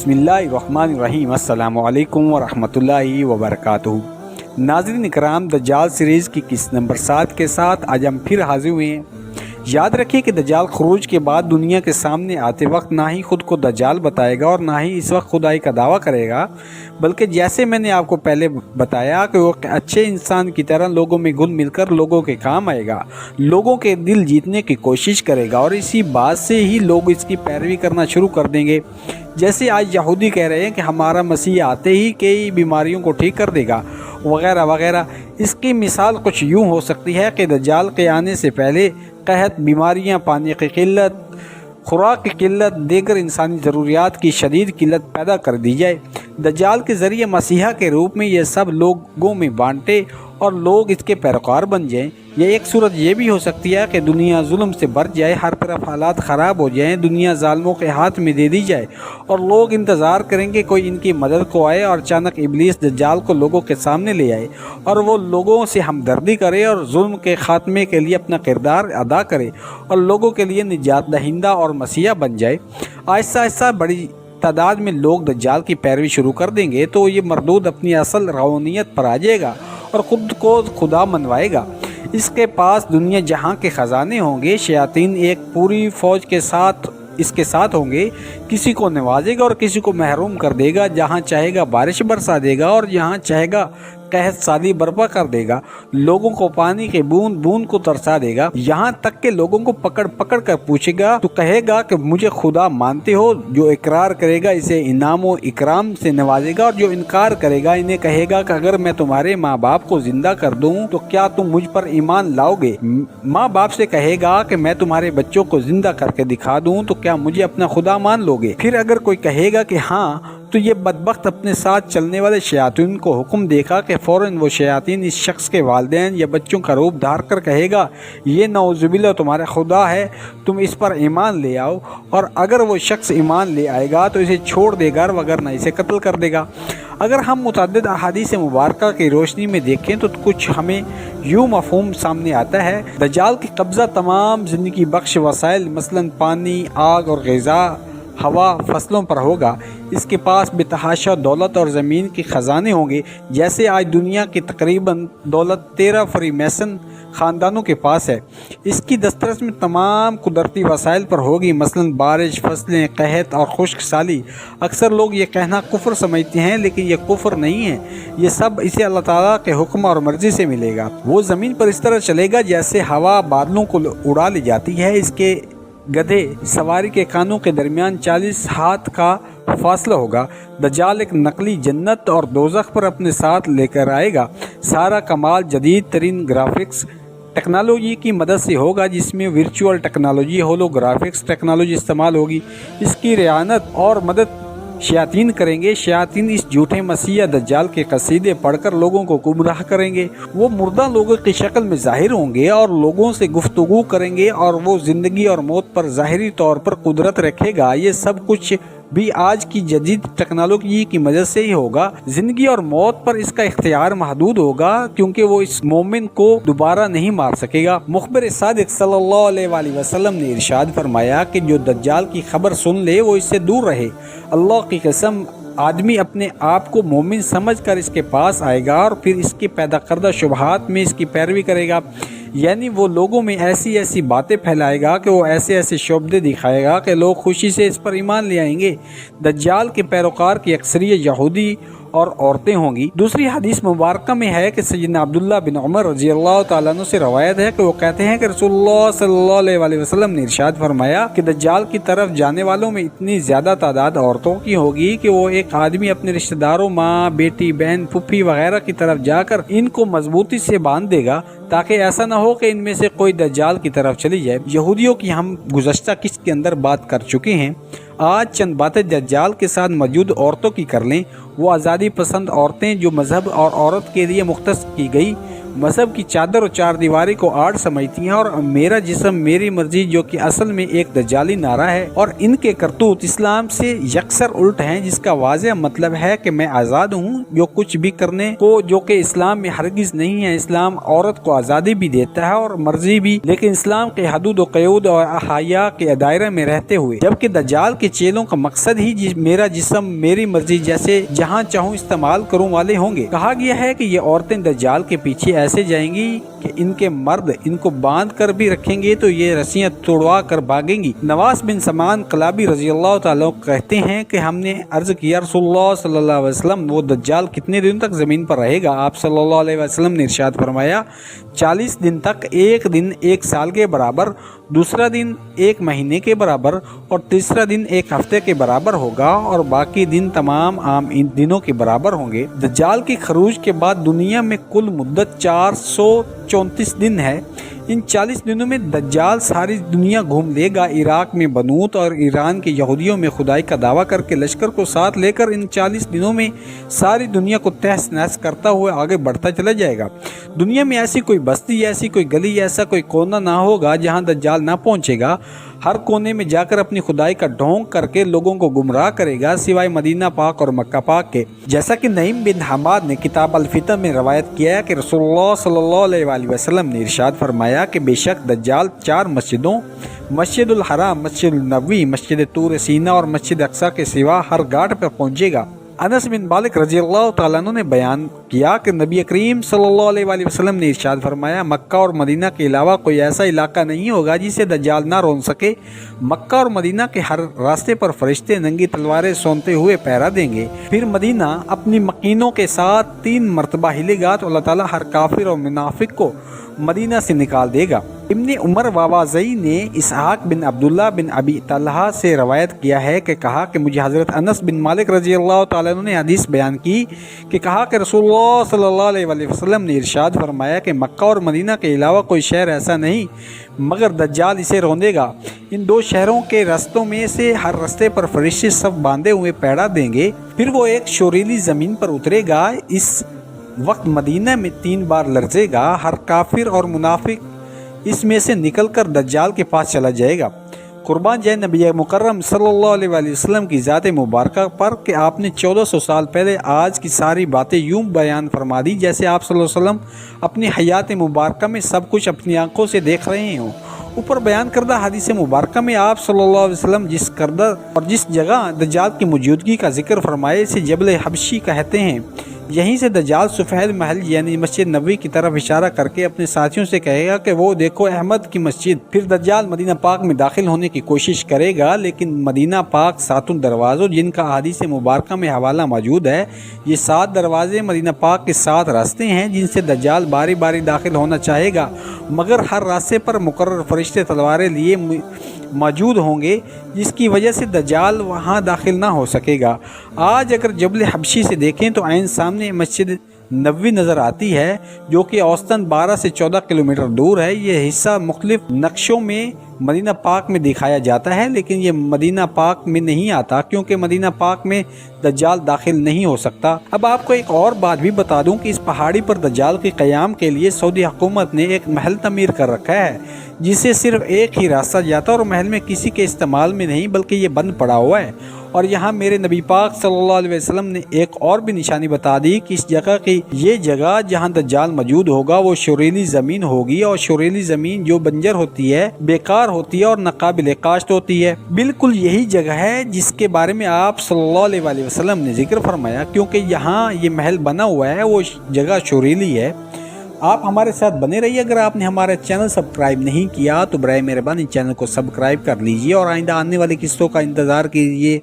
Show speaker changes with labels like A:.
A: बिस्मिल्लाहिर्रहमानिर्रहीम। अस्सलामु अलैकुम वरहमतुल्लाहि वबरकातुहू। नाज़रीन इकराम, दज्जाल सीरीज़ की किस्त नंबर 7 के साथ आज हम फिर हाजिर हुए हैं। याद रखिए कि दज्जाल खरूज के बाद दुनिया के सामने आते वक्त ना ही खुद को दज्जाल बताएगा और ना ही इस वक्त खुदाई का दावा करेगा, बल्कि जैसे मैंने आपको पहले बताया कि वो अच्छे इंसान की तरह लोगों में घुल मिलकर लोगों के काम आएगा, लोगों के दिल जीतने की कोशिश करेगा और इसी बात से ही लोग इसकी पैरवी करना शुरू कर देंगे। जैसे आज यहूदी कह रहे हैं कि हमारा मसीह आते ही कई बीमारियों को ठीक कर देगा वगैरह वगैरह। इसकी मिसाल कुछ यूँ हो सकती है कि दज्जाल के आने से पहले कहत, बीमारियाँ, पानी की किल्लत, खुराक की किल्लत, देगर इंसानी ज़रूरियात की शदीद किल्लत पैदा कर दी जाए। दज्जाल के ज़रिए मसीहा के रूप में ये सब लोगों में बांटे और लोग इसके पैरोकार बन जाएं। या एक सूरत ये भी हो सकती है कि दुनिया जुल्म से भर जाए, हर तरफ हालात ख़राब हो जाएं, दुनिया जालिमों के हाथ में दे दी जाए और लोग इंतज़ार करेंगे कोई इनकी मदद को आए और अचानक इब्लीस दज्जाल को लोगों के सामने ले आए और वो लोगों से हमदर्दी करे और जुल्म के ख़ात्मे के लिए अपना किरदार अदा करे और लोगों के लिए निजात दहिंदा और मसीहा बन जाए। आहिस्ता आहिस्ता बड़ी तादाद में लोग दज्जाल की पैरवी शुरू कर देंगे तो ये मरदूद अपनी असल रवानियत पर आ जाएगा और ख़ुद को खुदा मनवाएगा। इसके पास दुनिया जहां के ख़जाने होंगे, शयातीन एक पूरी फ़ौज के साथ इसके साथ होंगे, किसी को नवाजेगा और किसी को महरूम कर देगा, जहां चाहेगा बारिश बरसा देगा और जहां चाहेगा कहत सादी बर्पा कर देगा, लोगों को पानी के बूंद बूंद को तरसा देगा, यहाँ तक के लोगों को पकड़ पकड़ कर पूछेगा तो कहेगा कि मुझे खुदा मानते हो। जो इकरार करेगा इसे इनाम व इकराम से नवाजेगा और जो इनकार करेगा इन्हें कहेगा कि अगर मैं तुम्हारे माँ बाप को जिंदा कर दूं तो क्या तुम मुझ पर ईमान लाओगे। माँ बाप से कहेगा कि मैं तुम्हारे बच्चों को जिंदा करके दिखा दूं तो क्या मुझे अपना खुदा मान लोगे। फिर अगर कोई कहेगा कि हाँ, तो ये बदबख्त अपने साथ चलने वाले शयातीन को हुक्म देगा कि फ़ौरन वो शयातीन इस शख्स के वालिदैन या बच्चों का रूप धार कर कहेगा ये नौजुबिल्ला तुम्हारा खुदा है, तुम इस पर ईमान ले आओ। और अगर वो शख्स ईमान ले आएगा तो इसे छोड़ देगा वगरना इसे कत्ल कर देगा। अगर हम मुतअद्दिद अहादीस मुबारका की रोशनी में देखें तो कुछ हमें यूँ मफ़हूम सामने आता है। दज्जाल की कब्ज़ा तमाम ज़िंदगी बख्श वसाइल मसलन पानी, आग और ग़िज़ा, हवा, फसलों पर होगा। इसके पास बेतहाशा दौलत और ज़मीन के ख़जाने होंगे। जैसे आज दुनिया की तकरीबन दौलत 13 फ्रीमेसन ख़ानदानों के पास है। इसकी दस्तरस में तमाम कुदरती वसाइल पर होगी, मसलन बारिश, फसलें, कहत और खुश्क साली। अक्सर लोग ये कहना कुफ्र समझते हैं, लेकिन यह कुफ्र नहीं है। ये सब इसे अल्लाह ताला के हुक्म और मर्ज़ी से मिलेगा। वो ज़मीन पर इस तरह चलेगा जैसे हवा बादलों को उड़ा ले जाती है। इसके गधे सवारी के कानों के दरमियान 40 हाथ का फासला होगा। दज्जाल एक नकली जन्नत और दोज़ख पर अपने साथ लेकर आएगा। सारा कमाल जदीद तरीन ग्राफिक्स टेक्नोलॉजी की मदद से होगा, जिसमें वर्चुअल टेक्नोलॉजी, होलोग्राफिक्स टेक्नोलॉजी इस्तेमाल होगी। इसकी रियानत और मदद शयातीन करेंगे। शयातीन इस झूठे मसीहा दज्जाल के कसीदे पढ़कर लोगों को गुमराह करेंगे। वो मुर्दा लोगों की शक्ल में ज़ाहिर होंगे और लोगों से गुफ्तगू करेंगे और वो ज़िंदगी और मौत पर ज़ाहिरी तौर पर कुदरत रखेगा। ये सब कुछ भी आज की जदीद टेक्नोलॉजी की मदद से ही होगा। ज़िंदगी और मौत पर इसका इख्तियार महदूद होगा क्योंकि वो इस मोमिन को दोबारा नहीं मार सकेगा। मुखबिर सादिक सल्लल्लाहु अलैहि वसल्लम ने इरशाद फरमाया कि जो दज्जाल की खबर सुन ले वो इससे दूर रहे। अल्लाह की कसम, आदमी अपने आप को मोमिन समझकर इसके पास आएगा और फिर इसके पैदा करदा शुबहात में इसकी पैरवी करेगा। यानी वो लोगों में ऐसी ऐसी बातें फैलाएगा कि वो ऐसे ऐसे शोबदे दिखाएगा कि लोग खुशी से इस पर ईमान ले आएंगे। दज्जाल के पैरोकार की अक्सरियत यहूदी और औरतें होंगी। दूसरी हदीस मुबारक में है कि सैयदना अब्दुल्लाह बिन उमर रज़ी अल्लाह तआला अन्हु से रवायत है कि वो कहते हैं कि रसूलुल्लाह सल्लल्लाहु अलैहि वसल्लम ने इरशाद फरमाया कि दज्जाल की तरफ जाने वालों में इतनी ज़्यादा तादाद औरतों की होगी कि वो एक आदमी अपने रिश्तेदारों, माँ, बेटी, बहन, फूफी वगैरह की तरफ जाकर इनको मजबूती से बांध देगा ताकि ऐसा ना हो कि इनमें से कोई दज्जाल की तरफ चली जाए। यहूदियों की हम गुज़श्ता किस्त के अंदर बात कर चुके हैं। आज चंद बातें दज्जाल के साथ मौजूद औरतों की कर लें। वो आज़ादी पसंद औरतें जो मजहब और औरत के लिए मुख्तस की गई मजहब की चादर और चार दीवारी को आड़ समझती हैं और मेरा जिस्म मेरी मर्जी, जो कि असल में एक दज्जाली नारा है, और इनके करतूत इस्लाम से यकसर उल्ट हैं, जिसका वाज़ेह मतलब है कि मैं आज़ाद हूँ जो कुछ भी करने को, जो कि इस्लाम में हरगिज़ नहीं है। इस्लाम औरत को आज़ादी भी देता है और मर्जी भी, लेकिन इस्लाम के हदूद व क़यूद और हया के दायरे में रहते हुए, जबकि दज्जाल के चेलों का मकसद ही मेरा जिस्म मेरी मर्जी जैसे जहाँ चाहूँ इस्तेमाल करूँ वाले होंगे। कहा गया है कि ये औरतें दज्जाल के पीछे ऐसे जाएंगी कि इनके मर्द इनको बांध कर भी रखेंगे तो ये रस्सियां तोड़वा कर भागेंगी। नवास बिन समान कलाबी रजी अल्लाह ताला कहते हैं कि हमने अर्ज किया रसूलुल्लाह सल्लल्लाहु अलैहि वसल्लम, वो दज्जाल कितने दिन तक ज़मीन पर रहेगा? आप सल्लल्लाहु अलैहि वसल्लम ने इरशाद फरमाया 40 दिन तक। एक दिन 1 साल के बराबर, दूसरा दिन 1 महीने के बराबर और तीसरा दिन 1 हफ्ते के बराबर होगा और बाकी दिन तमाम आम इन दिनों के बराबर होंगे। दज्जाल की खरूज के बाद दुनिया में कुल मुद्दत 434 दिन है। इन 40 दिनों में दज्जाल सारी दुनिया घूम लेगा। इराक में बनूत और ईरान के यहूदियों में खुदाई का दावा करके लश्कर को साथ लेकर इन 40 दिनों में सारी दुनिया को तहस नहस करता हुआ आगे बढ़ता चला जाएगा। दुनिया में ऐसी कोई बस्ती, ऐसी कोई गली, ऐसा कोई कोना ना होगा जहां दज्जाल ना पहुंचेगा। हर कोने में जाकर अपनी खुदाई का ढोंग करके लोगों को गुमराह करेगा, सिवाय मदीना पाक और मक्का पाक के। जैसा कि नईम बिन हमाद ने किताब अल-फितन में रवायत किया है कि रसूलुल्लाह सल्लल्लाहु अलैहि वसल्लम ने इरशाद फरमाया कि बेशक दज्जाल 4 मस्जिदों, मस्जिदुल हराम, मस्जिदुल नबवी, मस्जिद तूर सीना और मस्जिद अक्सा के सिवा हर घाट पर पहुंचेगा। अनस बिन मालिक रजी अल्लाह तआला अन्हु ने बयान किया कि नबी करीम सल्लल्लाहु अलैहि वसल्लम ने इरशाद फरमाया, मक्का और मदीना के अलावा कोई ऐसा इलाका नहीं होगा जिसे दज्जाल ना रोक सके। मक्का और मदीना के हर रास्ते पर फरिश्ते नंगी तलवारें सोनते हुए पहरा देंगे। फिर मदीना अपनी मकीनों के साथ 3 मरतबा हिलेगा तो अल्लाह ताला हर काफिर और मुनाफिक को मदीना से निकाल देगा। इब्ने उमर वावाज़ई ने इसहाक बिन अब्दुल्ला बिन अबी तलहा से रवायत किया है कि कहा कि मुझे हज़रत अनस बिन मालिक रजी अल्लाह तआला अन्हु ने हदीस बयान की कि कहा कि रसूलुल्लाह सल्लल्लाहु अलैहि वसल्लम ने इरशाद फरमाया कि मक्का और मदीना के अलावा कोई शहर ऐसा नहीं मगर दज्जाल इसे रौंदेगा। इन 2 शहरों के रास्तों में से हर रास्ते पर फरिश्ते सब बांधे हुए पहरा देंगे। फिर वो एक शोरीली ज़मीन पर उतरेगा। इस वक्त मदीना में 3 बार लर्जेगा। हर काफिर और मुनाफिक इसमें से निकलकर दज्जाल के पास चला जाएगा। कुर्बान जाए नबी मुकर्रम सल्लल्लाहु अलैहि वसल्लम की ज़ात मुबारक पर कि आपने 1400 साल पहले आज की सारी बातें यूं बयान फरमा दी जैसे आप सल्लल्लाहु अलैहि वसल्लम अपनी हयात मुबारक में सब कुछ अपनी आंखों से देख रहे हों। ऊपर बयान करदा हदीस मुबारक में आप सल्लल्लाहु अलैहि वसल्लम जिस करदा और जिस जगह दज्जाल की मौजूदगी का जिक्र फरमाए से जबल हबशी कहते हैं, यहीं से दज्जाल सफ़ेद महल यानी मस्जिद नबवी की तरफ इशारा करके अपने साथियों से कहेगा कि वो देखो अहमद की मस्जिद। फिर दज्जाल मदीना पाक में दाखिल होने की कोशिश करेगा, लेकिन मदीना पाक 7 दरवाज़ों जिनका हदीस मुबारक में हवाला मौजूद है, ये 7 दरवाजे मदीना पाक के 7 रास्ते हैं जिनसे दज्जाल बारी बारी दाखिल होना चाहेगा, मगर हर रास्ते पर मुकर्रर फरिश्ते तलवारें लिए मौजूद होंगे, जिसकी वजह से दज्जाल वहां दाखिल ना हो सकेगा। आज अगर जबल हबशी से देखें तो आइन सामने मस्जिद नबवी नज़र आती है, जो कि औसतन 12 से 14 किलोमीटर दूर है। ये हिस्सा मुख्तलिफ नक्शों में मदीना पाक में दिखाया जाता है, लेकिन ये मदीना पाक में नहीं आता क्योंकि मदीना पाक में दज्जाल दाखिल नहीं हो सकता। अब आपको एक और बात भी बता दूं कि इस पहाड़ी पर दज्जाल के क़याम के लिए सऊदी हुकूमत ने एक महल तमीर कर रखा है, जिसे सिर्फ एक ही रास्ता जाता है और महल में किसी के इस्तेमाल में नहीं बल्कि ये बंद पड़ा हुआ है। और यहाँ मेरे नबी पाक सल्लल्लाहु अलैहि वसल्लम ने एक और भी निशानी बता दी कि इस जगह की ये जगह जहाँ दज्जाल मौजूद होगा वो शोरीली ज़मीन होगी, और शोरीली ज़मीन जो बंजर होती है, बेकार होती है और नाकाबिल काश्त होती है। बिल्कुल यही जगह है जिसके बारे में आप सल्लल्लाहु अलैहि वसल्लम ने जिक्र फरमाया, क्योंकि यहाँ ये महल बना हुआ है, वो जगह शोरीली है। आप हमारे साथ बने रहिए। अगर आपने हमारा चैनल सब्सक्राइब नहीं किया तो बराए मेहरबानी चैनल को सब्सक्राइब कर लीजिए और आइंदा आने वाली किस्तों का इंतज़ार कीजिए।